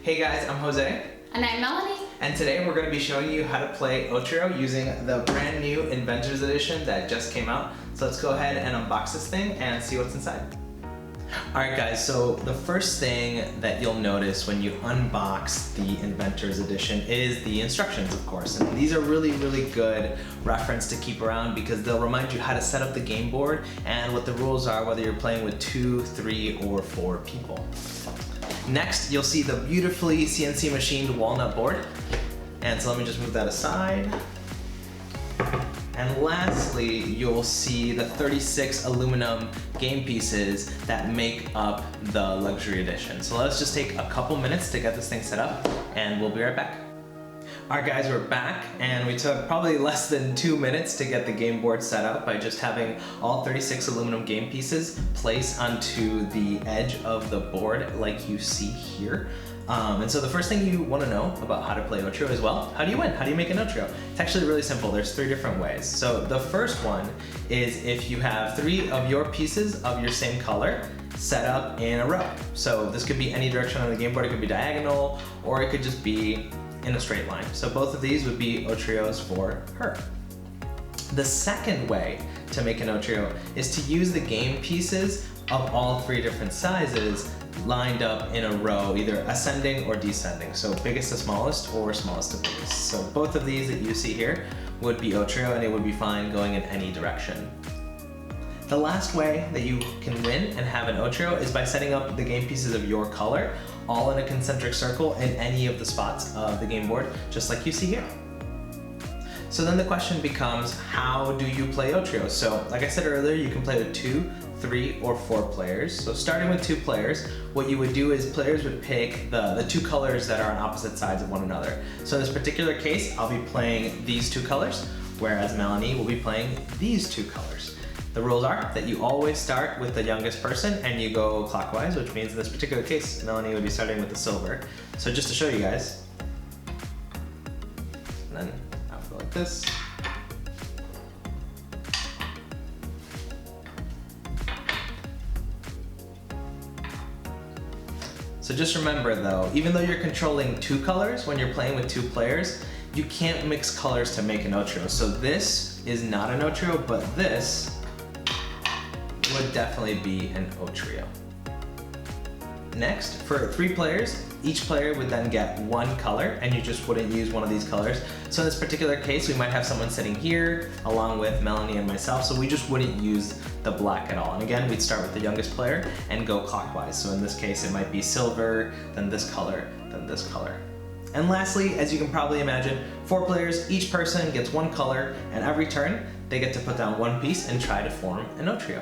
Hey guys, I'm Jose. And I'm Melanie. And today we're going to be showing you how to play Otrio using the brand new Inventors Edition that just came out. So let's go ahead and unbox this thing and see what's inside. Alright guys, so the first thing that you'll notice when you unbox the Inventors Edition is the instructions, of course. And these are really good reference to keep around because they'll remind you how to set up the game board and what the rules are, whether you're playing with 2, 3, or 4 people. Next, you'll see the beautifully CNC machined walnut board. And so let me just move that aside. And lastly, you'll see the 36 aluminum game pieces that make up the luxury edition. So let's just take a couple minutes to get this thing set up and we'll be right back. Alright guys, we're back and we took probably less than 2 minutes to get the game board set up by just having all 36 aluminum game pieces placed onto the edge of the board like you see here. And so the first thing you want to know about how to play Otrio is, well, how do you win? How do you make an Otrio? It's actually really simple. There's 3 different ways. So the first one is if you have 3 of your pieces of your same color set up in a row. So this could be any direction on the game board. It could be diagonal or it could just be in a straight line. So both of these would be Otrios for her. The second way to make an Otrio is to use the game pieces of all 3 different sizes lined up in a row, either ascending or descending. So biggest to smallest or smallest to biggest. So both of these that you see here would be Otrio and it would be fine going in any direction. The last way that you can win and have an Otrio is by setting up the game pieces of your color all in a concentric circle in any of the spots of the game board, just like you see here. So then the question becomes, how do you play Otrio? So like I said earlier, you can play with 2, 3, or 4 players. So starting with 2 players, what you would do is players would pick the 2 colors that are on opposite sides of one another. So in this particular case, I'll be playing these 2 colors, whereas Melanie will be playing these 2 colors. The rules are that you always start with the youngest person and you go clockwise, which means in this particular case, Melanie would be starting with the silver. So just to show you guys, and then I'll go like this. So just remember though, even though you're controlling 2 colors when you're playing with 2 players, you can't mix colors to make an Otrio. So this is not an Otrio, but this would definitely be an Otrio. Next, for 3 players, each player would then get 1 color and you just wouldn't use one of these colors. So in this particular case, we might have someone sitting here along with Melanie and myself, so we just wouldn't use the black at all. And again, we'd start with the youngest player and go clockwise. So in this case, it might be silver, then this color, then this color. And lastly, as you can probably imagine, 4 players, each person gets 1 color, and every turn, they get to put down 1 piece and try to form an Otrio.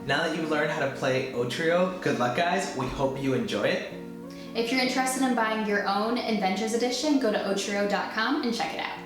Now that you've learned how to play Otrio, good luck guys, we hope you enjoy it. If you're interested in buying your own Inventors Edition, go to otrio.com and check it out.